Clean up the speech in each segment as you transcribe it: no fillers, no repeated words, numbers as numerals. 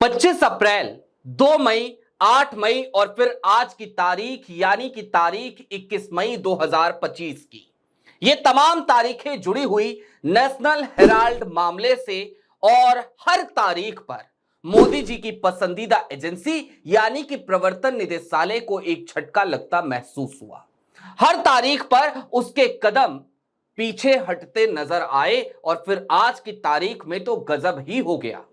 25 अप्रैल, 2 मई, 8 मई और फिर आज की तारीख यानी कि तारीख 21 मई 2025 की ये तमाम तारीखें जुड़ी हुई नेशनल हेराल्ड मामले से और हर तारीख पर मोदी जी की पसंदीदा एजेंसी यानी कि प्रवर्तन निदेशालय को एक झटका लगता महसूस हुआ। हर तारीख पर उसके कदम पीछे हटते नजर आए और फिर आज की तारीख में तो गजब ही हो गया।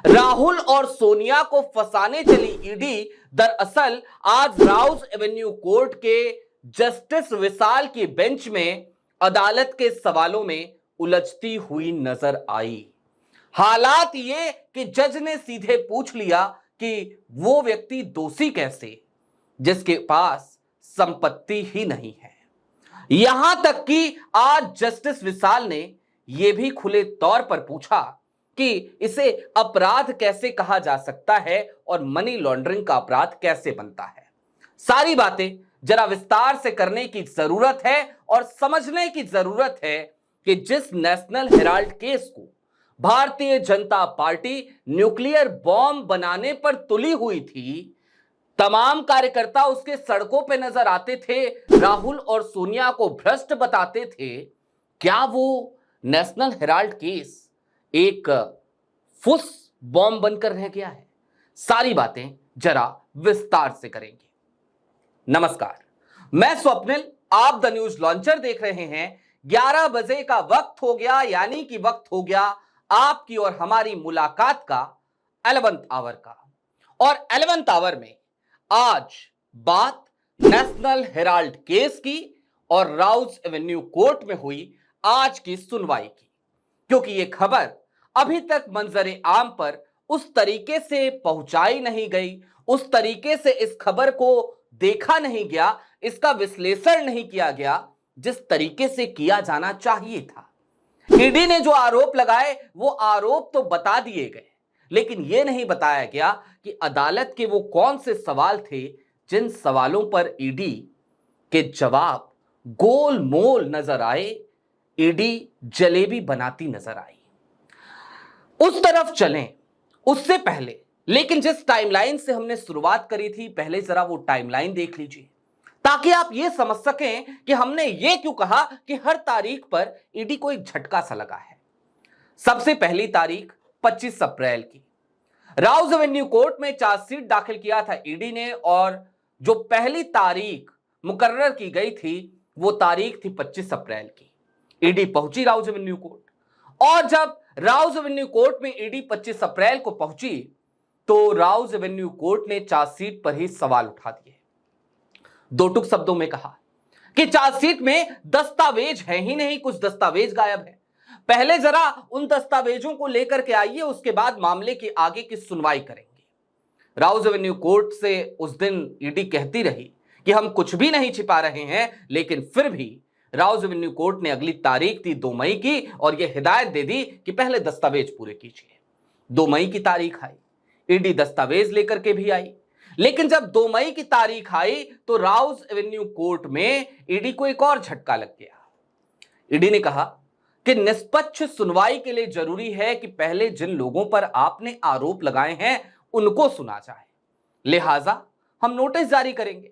राहुल और सोनिया को फंसाने चली ईडी दरअसल आज राउज एवेन्यू कोर्ट के जस्टिस विशाल की बेंच में अदालत के सवालों में उलझती हुई नजर आई। हालात ये कि जज ने सीधे पूछ लिया कि वो व्यक्ति दोषी कैसे जिसके पास संपत्ति ही नहीं है। यहां तक कि आज जस्टिस विशाल ने यह भी खुले तौर पर पूछा कि इसे अपराध कैसे कहा जा सकता है और मनी लॉन्ड्रिंग का अपराध कैसे बनता है। सारी बातें जरा विस्तार से करने की जरूरत है और समझने की जरूरत है कि जिस नेशनल हेराल्ड केस को Bharatiya Janata party nuclear bomb बनाने पर तुली हुई थी, तमाम कार्यकर्ता उसके सड़कों पे नजर आते थे, राहुल और सोनिया को भ्रष्ट बताते थे, क्या वो नेशनल हेराल्ड केस एक फुस बॉम्ब बनकर रह गया है? सारी बातें जरा विस्तार से करेंगे। नमस्कार, मैं स्वप्निल, आप द न्यूज लॉन्चर देख रहे हैं। 11 बजे का वक्त हो गया यानी कि वक्त हो गया आपकी और हमारी मुलाकात का 11th आवर का। और 11th आवर में आज बात नेशनल हेराल्ड केस की और राउज एवेन्यू कोर्ट में हुई आज की सुनवाई की, क्योंकि यह खबर अभी तक मंजरे आम पर उस तरीके से पहुंचाई नहीं गई, उस तरीके से इस खबर को देखा नहीं गया, इसका विश्लेषण नहीं किया गया जिस तरीके से किया जाना चाहिए था। ईडी ने जो आरोप लगाए वो आरोप तो बता दिए गए, लेकिन यह नहीं बताया गया कि अदालत के वो कौन से सवाल थे जिन सवालों पर ईडी के जवाब गोलमोल नजर आए, ईडी जलेबी बनाती नजर आई। उस तरफ चलें उससे पहले लेकिन जिस टाइमलाइन से हमने शुरुआत करी थी, पहले जरा वो टाइमलाइन देख लीजिए ताकि आप ये समझ सकें कि हमने ये क्यों कहा कि हर तारीख पर ईडी को एक झटका सा लगा है। सबसे पहली तारीख 25 अप्रैल की राउज एवेन्यू कोर्ट में चार्जशीट दाखिल किया था ईडी ने और जो पहली तारीख मुकर्रर की गई थी वो तारीख थी 25 अप्रैल की। ईडी पहुंची राउज एवेन्यू कोर्ट और जब राउज एवेन्यू कोर्ट में ईडी 25 अप्रैल को पहुंची तो राउज एवेन्यू कोर्ट ने चार्जशीट पर ही सवाल उठा दिए। दो टुक शब्दों में कहा कि चार्जशीट में दस्तावेज है ही नहीं, कुछ दस्तावेज गायब है। पहले जरा उन दस्तावेजों को लेकर के आइए, उसके बाद मामले की आगे की सुनवाई करेंगे। राउज एवेन्यू कोर्ट से उस दिन ईडी कहती रही कि हम कुछ भी नहीं छिपा रहे हैं, लेकिन फिर भी राउज एवेन्यू कोर्ट ने अगली तारीख दी 2 मई की और यह हिदायत दे दी कि पहले दस्तावेज पूरे कीजिए। 2 मई की तारीख आई, ईडी दस्तावेज लेकर के भी आई, लेकिन जब 2 मई की तारीख आई तो राउज एवेन्यू कोर्ट में ईडी को एक और झटका लग गया। ईडी ने कहा कि निष्पक्ष सुनवाई के लिए जरूरी है कि पहले जिन लोगों पर आपने आरोप लगाए हैं उनको सुना जाए, लिहाजा हम नोटिस जारी करेंगे,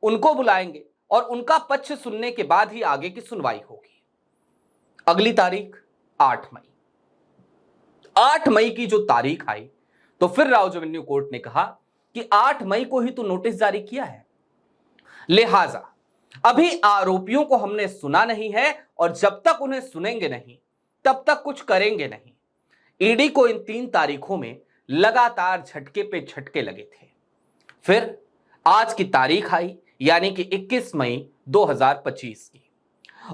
उनको बुलाएंगे और उनका पक्ष सुनने के बाद ही आगे की सुनवाई होगी। अगली तारीख 8 मई। 8 मई की जो तारीख आई तो फिर राउज एवेन्यू कोर्ट ने कहा कि 8 मई को ही तो नोटिस जारी किया है, लिहाजा अभी आरोपियों को हमने सुना नहीं है और जब तक उन्हें सुनेंगे नहीं तब तक कुछ करेंगे नहीं। ईडी को इन 3 तारीखों में लगातार झटके पे झटके लगे थे। फिर आज की तारीख आई यानी कि 21 मई 2025 की।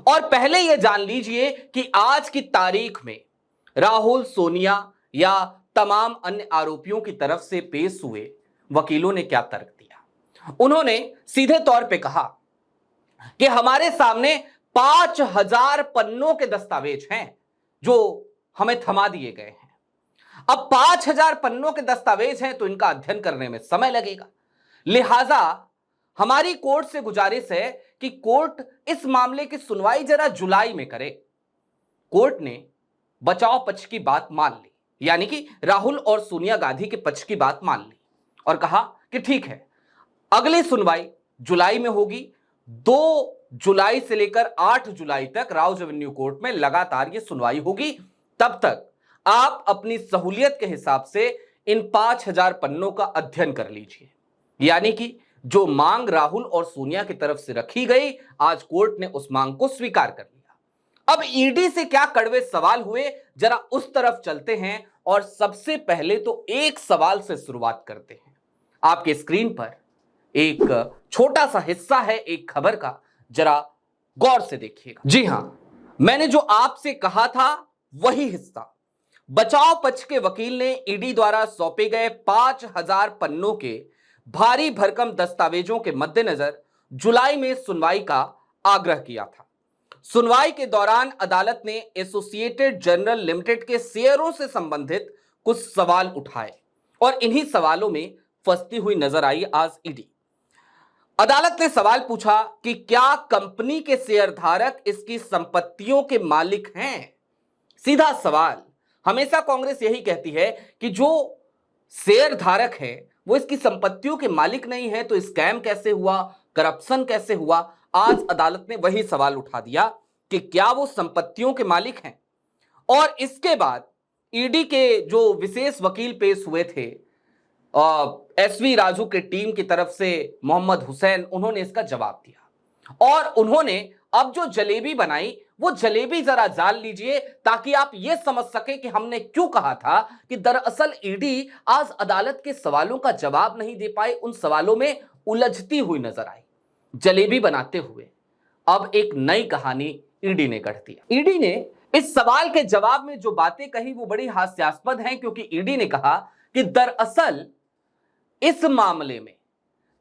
और पहले यह जान लीजिए कि आज की तारीख में राहुल, सोनिया या तमाम अन्य आरोपियों की तरफ से पेश हुए वकीलों ने क्या तर्क दिया। उन्होंने सीधे तौर पे कहा कि हमारे सामने 5000 पन्नों के दस्तावेज हैं जो हमें थमा दिए गए हैं। अब 5000 पन्नों के दस्तावेज हैं तो इनका अध्ययन करने में समय लगेगा, लिहाजा हमारी कोर्ट से गुजारिश है कि कोर्ट इस मामले की सुनवाई जरा जुलाई में करे। कोर्ट ने बचाव पक्ष की बात मान ली, यानी कि राहुल और सोनिया गांधी के पक्ष की बात मान ली और कहा कि ठीक है, अगली सुनवाई जुलाई में होगी। 2 जुलाई से लेकर 8 जुलाई तक राउज एवेन्यू कोर्ट में लगातार यह सुनवाई होगी। तब तक आप अपनी सहूलियत के हिसाब से इन 5000 पन्नों का अध्ययन कर लीजिए। यानी कि जो मांग राहुल और सोनिया की तरफ से रखी गई, आज कोर्ट ने उस मांग को स्वीकार कर लिया। अब ईडी से क्या कड़वे सवाल हुए, जरा उस तरफ चलते हैं और सबसे पहले तो एक सवाल से शुरुआत करते हैं। आपके स्क्रीन पर एक छोटा सा हिस्सा है एक खबर का, जरा गौर से देखिएगा। जी हां, मैंने जो आपसे कहा था वही हिस्सा। बचाव पक्ष के वकील ने ईडी द्वारा सौंपे गए 5000 पन्नों के भारी भरकम दस्तावेजों के मद्देनजर जुलाई में सुनवाई का आग्रह किया था। सुनवाई के दौरान अदालत ने एसोसिएटेड जर्नल लिमिटेड के शेयरों से संबंधित कुछ सवाल उठाए और इन्हीं सवालों में फंसती हुई नजर आई आज ईडी। अदालत ने सवाल पूछा कि क्या कंपनी के शेयरधारक इसकी संपत्तियों के मालिक हैं। सीधा सवाल। हमेशा कांग्रेस यही कहती है कि जो शेयर धारक है वो इसकी संपत्तियों के मालिक नहीं है, तो स्कैम कैसे हुआ, करप्शन कैसे हुआ। आज अदालत ने वही सवाल उठा दिया कि क्या वो संपत्तियों के मालिक हैं। और इसके बाद ईडी के जो विशेष वकील पेश हुए थे, एसवी राजू के टीम की तरफ से मोहम्मद हुसैन, उन्होंने इसका जवाब दिया और उन्होंने अब जो जलेबी बनाई वो जलेबी जरा जान लीजिए, ताकि आप यह समझ सके कि हमने क्यों कहा था कि दरअसल ईडी आज अदालत के सवालों का जवाब नहीं दे पाई, उन सवालों में उलझती हुई नजर आई। जलेबी बनाते हुए अब एक नई कहानी ईडी ने गढ़ दिया। ईडी ने इस सवाल के जवाब में जो बातें कही वो बड़ी हास्यास्पद हैं, क्योंकि ईडी ने कहा कि दरअसल इस मामले में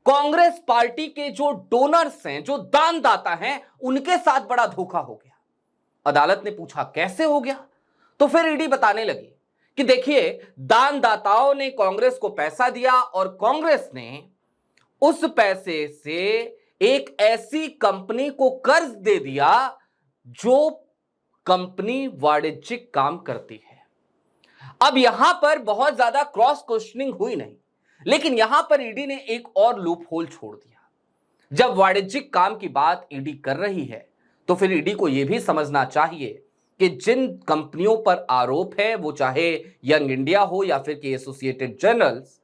कांग्रेस पार्टी के जो डोनर्स हैं, जो दानदाता हैं, उनके साथ बड़ा धोखा हो गया। अदालत ने पूछा कैसे हो गया, तो फिर ईडी बताने लगी कि देखिए, दानदाताओं ने कांग्रेस को पैसा दिया और कांग्रेस ने उस पैसे से एक ऐसी कंपनी को कर्ज दे दिया जो कंपनी वाणिज्यिक काम करती है। अब यहां पर बहुत ज्यादा क्रॉस क्वेश्चनिंग हुई नहीं, लेकिन यहां पर ईडी ने एक और लूप होल छोड़ दिया। जब वाणिज्यिक काम की बात ईडी कर रही है तो फिर ईडी को यह भी समझना चाहिए कि जिन कंपनियों पर आरोप है, वो चाहे यंग इंडिया हो या फिर कि एसोसिएटेड जर्नल्स,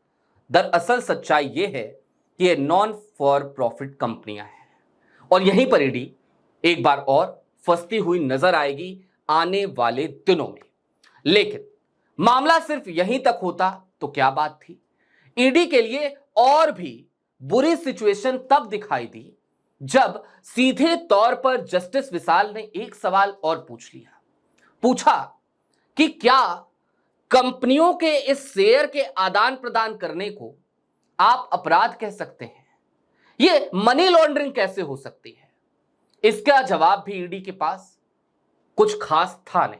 दरअसल सच्चाई यह है कि ये नॉन फॉर प्रॉफिट कंपनियां हैं। और यहीं पर ईडी एक बार और फंसती हुई नजर आएगी आने वाले दिनों में। लेकिन मामला सिर्फ यहीं तक होता तो क्या बात थी। ईडी के लिए और भी बुरी सिचुएशन तब दिखाई दी जब सीधे तौर पर जस्टिस विशाल ने एक सवाल और पूछ लिया। पूछा कि क्या कंपनियों के इस शेयर के आदान प्रदान करने को आप अपराध कह सकते हैं? यह मनी लॉन्ड्रिंग कैसे हो सकती है? इसका जवाब भी ईडी के पास कुछ खास था नहीं।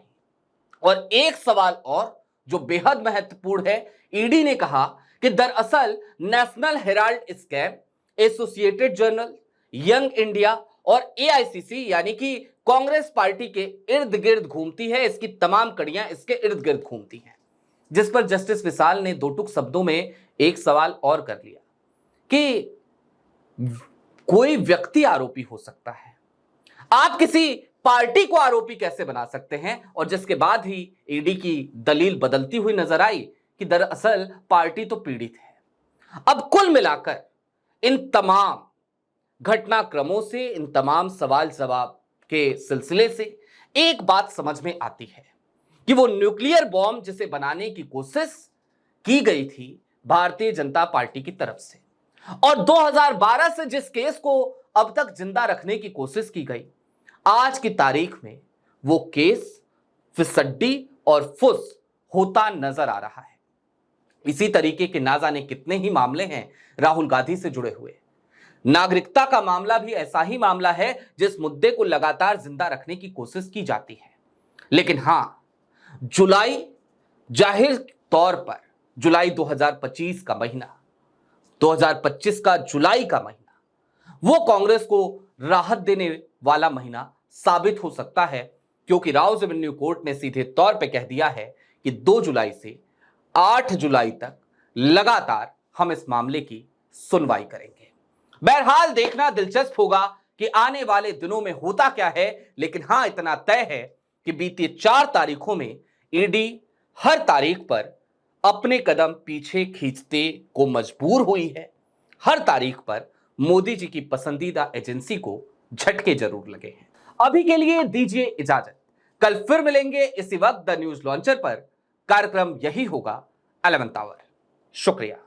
और एक सवाल और जो बेहद महत्वपूर्ण है, ईडी ने कहा कि दरअसल national Herald scam, associated journal, young India और एआईसीसी यानी कि कांग्रेस पार्टी के इर्द गिर्द घूमती है, इसकी तमाम कड़ियां इसके इर्द गिर्द घूमती हैं। जिस पर जस्टिस विशाल ने दो टुक शब्दों में एक सवाल और कर लिया कि कोई व्यक्ति आरोपी हो सकता है, आप किसी पार्टी को आरोपी कैसे बना सकते हैं? और जिसके बाद ही ईडी की दलील बदलती हुई नजर आई कि दरअसल पार्टी तो पीड़ित है। अब कुल मिलाकर इन तमाम घटनाक्रमों से, इन तमाम सवाल जवाब के सिलसिले से एक बात समझ में आती है कि वो न्यूक्लियर बॉम्ब जिसे बनाने की कोशिश की गई थी भारतीय जनता पार्टी की तरफ से, और 2012 से जिस केस को अब तक जिंदा रखने की कोशिश की गई, आज की तारीख में वो केस फिसड्डी और फुस होता नजर आ रहा है। इसी तरीके के ना जाने कितने ही मामले हैं राहुल गांधी से जुड़े हुए। नागरिकता का मामला भी ऐसा ही मामला है जिस मुद्दे को लगातार जिंदा रखने की कोशिश की जाती है। लेकिन हां, जुलाई, जाहिर तौर पर जुलाई 2025 का महीना, 2025 का जुलाई का महीना, वो कांग्रेस को राहत देने वाला महीना साबित हो सकता है, क्योंकि राउज एवेन्यू कोर्ट ने सीधे तौर पे कह दिया है कि 2 जुलाई से 8 जुलाई तक लगातार हम इस मामले की सुनवाई करेंगे। बहरहाल देखना दिलचस्प होगा कि आने वाले दिनों में होता क्या है, लेकिन हां इतना तय है कि बीती 4 तारीखों में ईडी हर तारीख पर अपने कदम पीछे खींचते को मजबूर हुई है। हर तारीख पर मोदी जी की पसंदीदा एजेंसी को झटके जरूर लगे हैं। अभी के लिए दीजिए इजाजत, कल फिर मिलेंगे इसी वक्त द न्यूज लॉन्चर पर। कार्यक्रम यही होगा 11th आवर। शुक्रिया।